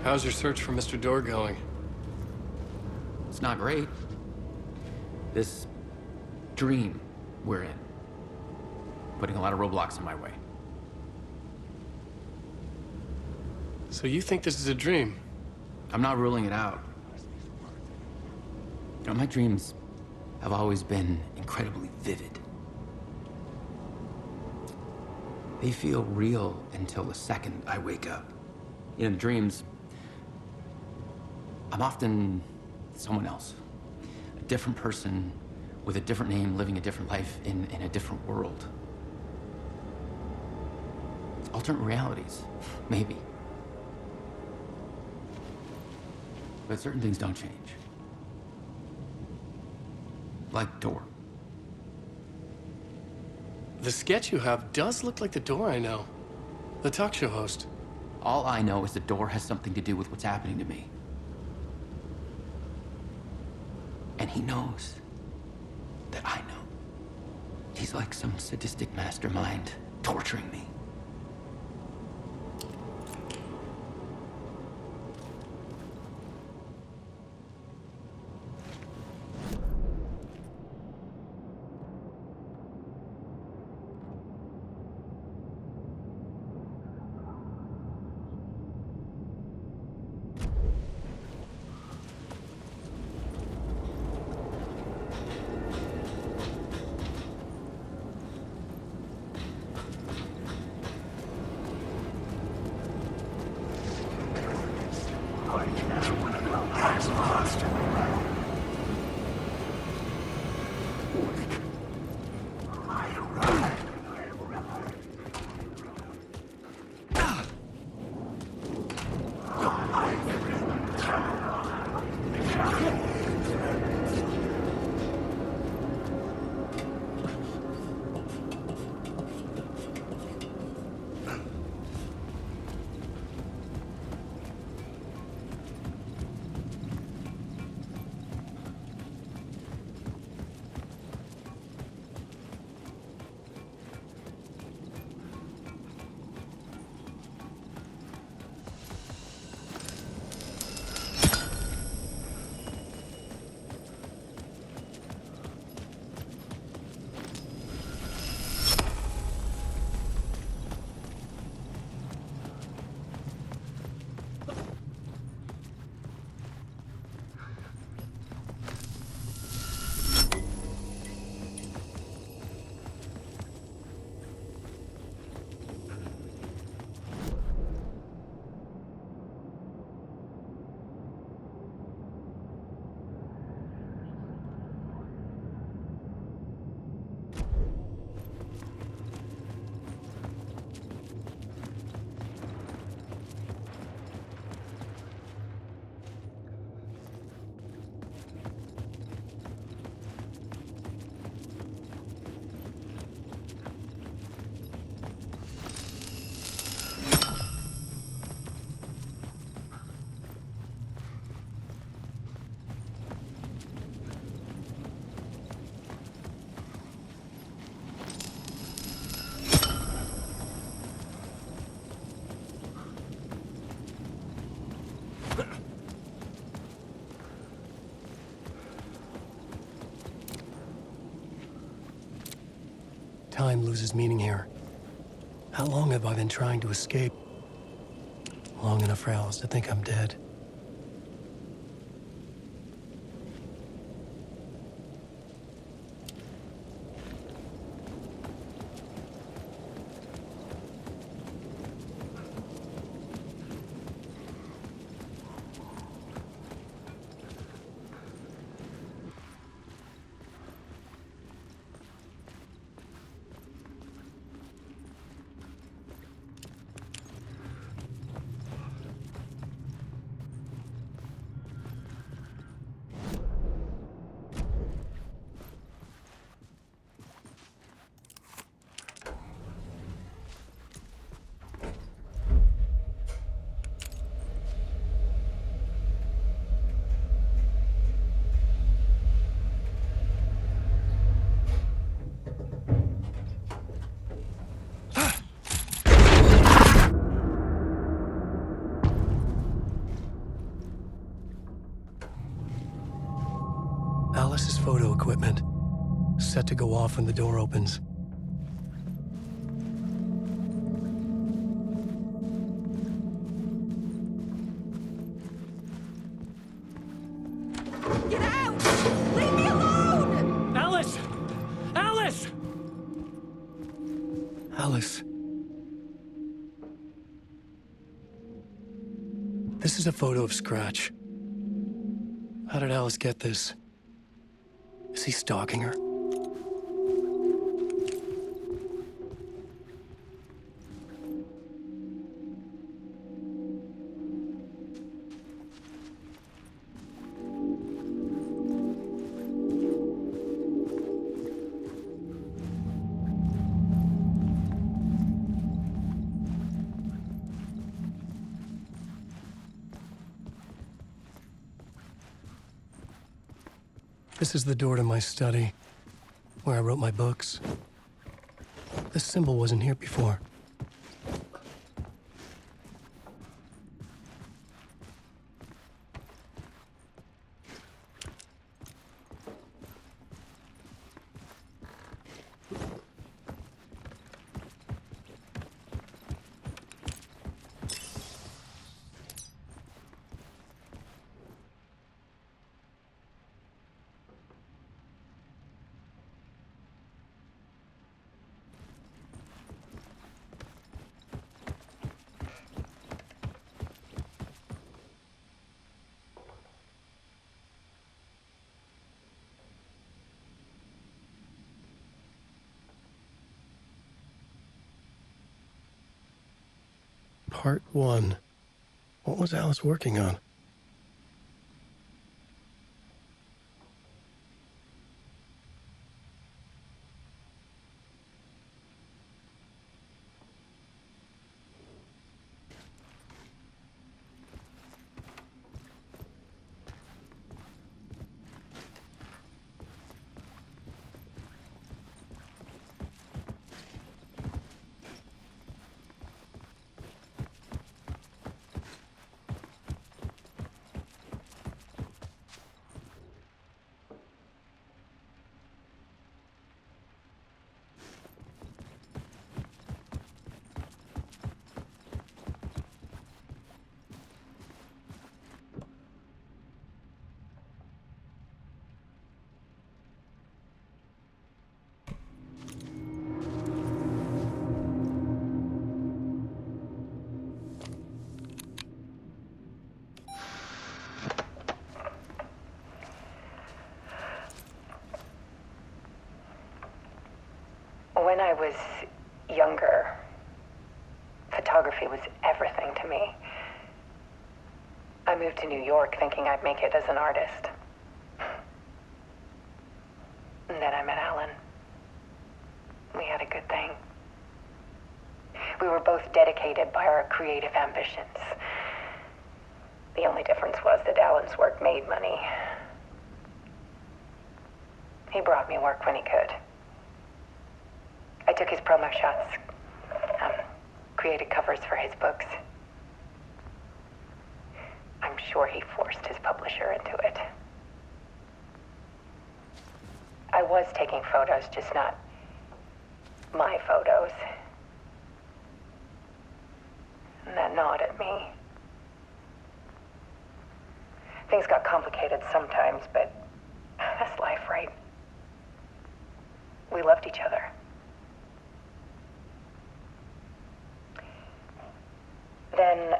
How's your search for Mr. Door going? It's not great. This dream we're in, putting a lot of roadblocks in my way. So you think this is a dream? I'm not ruling it out. You know, my dreams have always been incredibly vivid. They feel real until the second I wake up. In dreams, I'm often someone else. A different person with a different name, living a different life in a different world. Alternate realities, maybe. But certain things don't change. Like Door. The sketch you have does look like the Door I know. The talk show host. All I know is the Door has something to do with what's happening to me. And he knows that I know. He's like some sadistic mastermind torturing me. Time loses meaning here. How long have I been trying to escape? Long enough for Alice to think I'm dead. equipment, set to go off when the door opens. Get out! Leave me alone! Alice! Alice! Alice. This is a photo of Scratch. How did Alice get this? Is he stalking her? This is the door to my study, where I wrote my books. This symbol wasn't here before. Part 1. What was Alice working on? When I was younger, photography was everything to me. I moved to New York thinking I'd make it as an artist. And then I met Alan. We had a good thing. We were both dedicated by our creative ambitions. The only difference was that Alan's work made money. He brought me work when he could. I took his promo shots, created covers for his books. I'm sure he forced his publisher into it. I was taking photos, just not my photos. And that gnawed at me. Things got complicated sometimes, but that's life, right? We loved each other. Then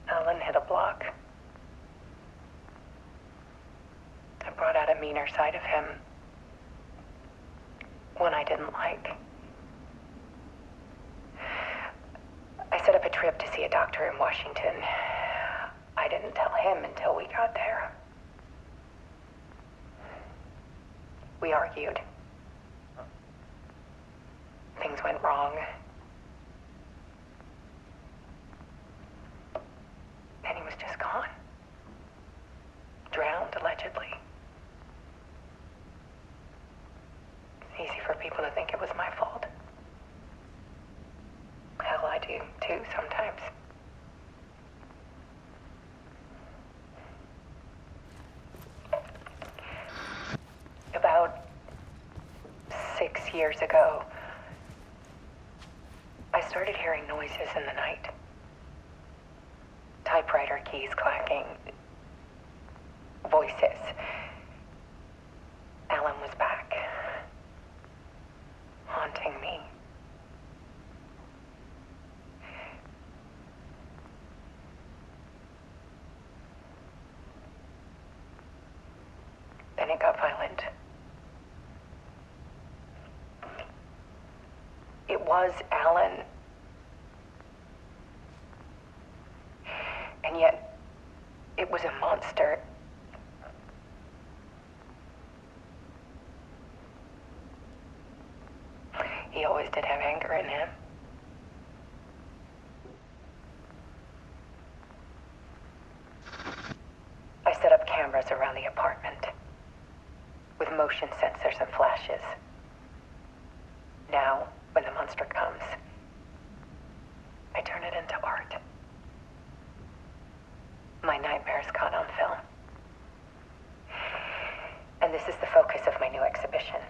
Alan hit a block. I brought out a meaner side of him. One I didn't like. I set up a trip to see a doctor in Washington. I didn't tell him until we got there. We argued. Things went wrong. And he was just gone. Drowned, allegedly. It's easy for people to think it was my fault. Hell, I do too sometimes. years ago, I started hearing noises in the night. Typewriter keys clacking. Voices. Alan was back. Haunting me. Then it got violent. It was Alan. And yet, it was a monster. He always did have anger in him. I set up cameras around the apartment with motion sensors and flashes. Now, when the monster comes, I turn it into art. My nightmares caught on film. And this is the focus of my new exhibition.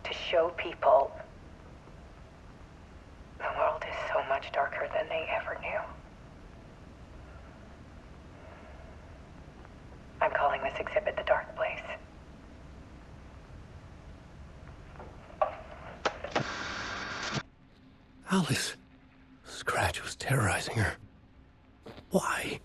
To show people the world is so much darker than they ever knew. I'm calling this exhibit The Dark Place. Alice. Scratch was terrorizing her. Why?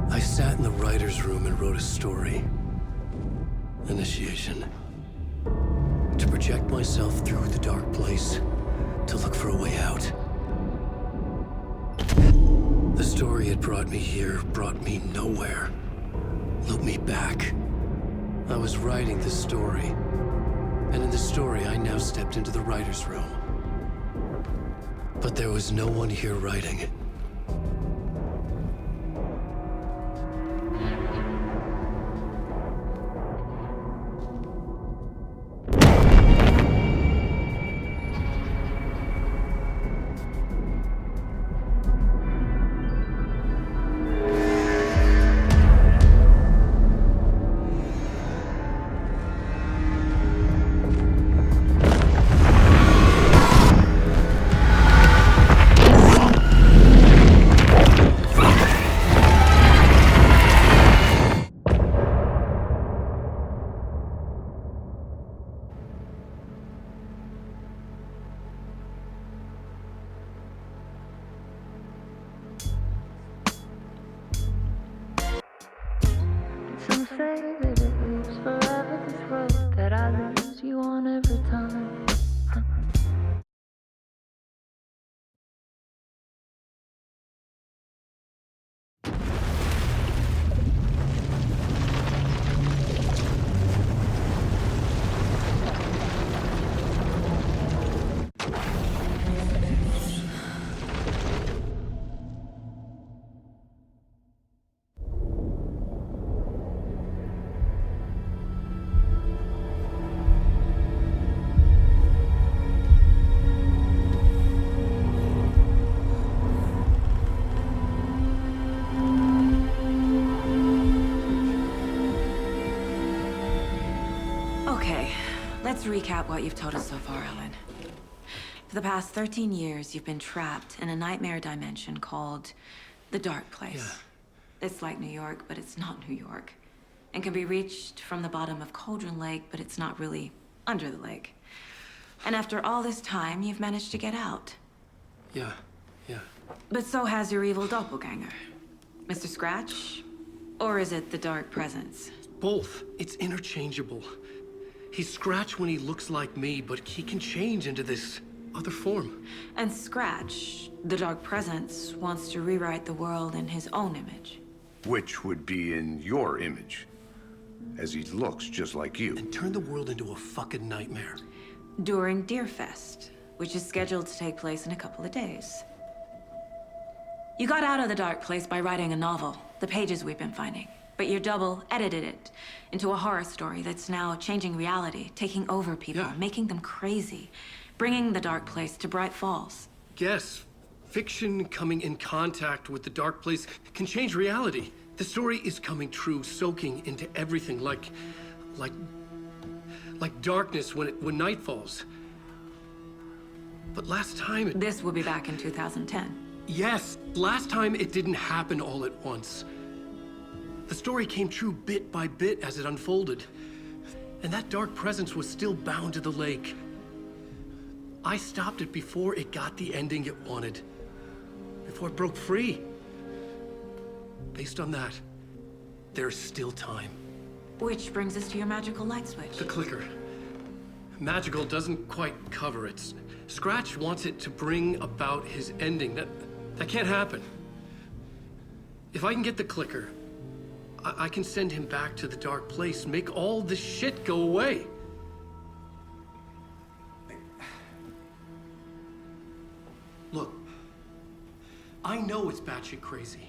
I sat in the writer's room and wrote a story. Initiation. To project myself through the dark place, to look for a way out. The story had brought me here, brought me nowhere. Looped me back. I was writing the story. And in the story, I now stepped into the writer's room. But there was no one here writing it. Some say that it lives forever, this road that I lose you on every time. Okay, let's recap what you've told us so far, Alan. For the past 13 years, you've been trapped in a nightmare dimension called the Dark Place. Yeah. It's like New York, but it's not New York. And can be reached from the bottom of Cauldron Lake, but it's not really under the lake. And after all this time, you've managed to get out. Yeah. But so has your evil doppelganger. Mr. Scratch? Or is it the Dark Presence? Both. It's interchangeable. He's Scratch when he looks like me, but he can change into this other form. And Scratch, the Dark Presence, wants to rewrite the world in his own image. Which would be in your image, as he looks just like you. And turn the world into a fucking nightmare. during Deerfest, which is scheduled to take place in a couple of days. You got out of the dark place by writing a novel, the pages we've been finding. But your double edited it into a horror story that's now changing reality, taking over people, Yeah. making them crazy, bringing the dark place to Bright Falls. Yes, fiction coming in contact with the dark place can change reality. The story is coming true, soaking into everything like darkness when night falls. But last time This will be back in 2010. yes, last time it didn't happen all at once. The story came true bit by bit as it unfolded. And that dark presence was still bound to the lake. I stopped it before it got the ending it wanted. Before it broke free. Based on that, there's still time. Which brings us to your magical light switch. The clicker. Magical doesn't quite cover it. Scratch wants it to bring about his ending. That can't happen. If I can get the clicker, I can send him back to the dark place, make all this shit go away. Look, I know it's batshit crazy.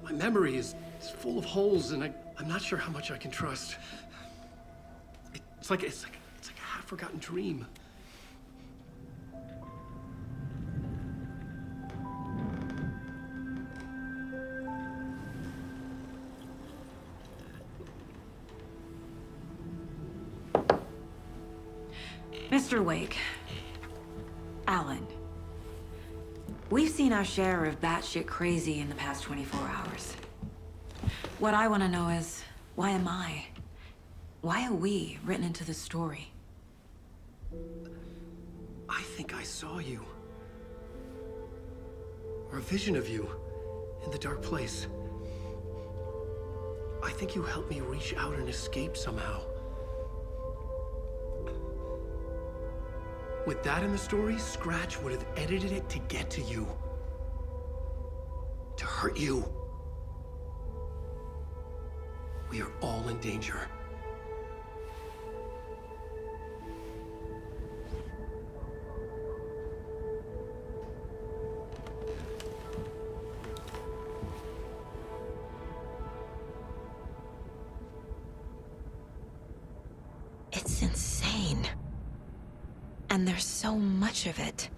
My memory is full of holes, and I'm not sure how much I can trust. It's like a half-forgotten dream. Mr. Wake, Alan, we've seen our share of batshit crazy in the past 24 hours. What I want to know is, why am I? Why are we written into the story? I think I saw you. Or a vision of you in the dark place. I think you helped me reach out and escape somehow. With that in the story, Scratch would have edited it to get to you. To hurt you. We are all in danger. It's insane. And there's so much of it.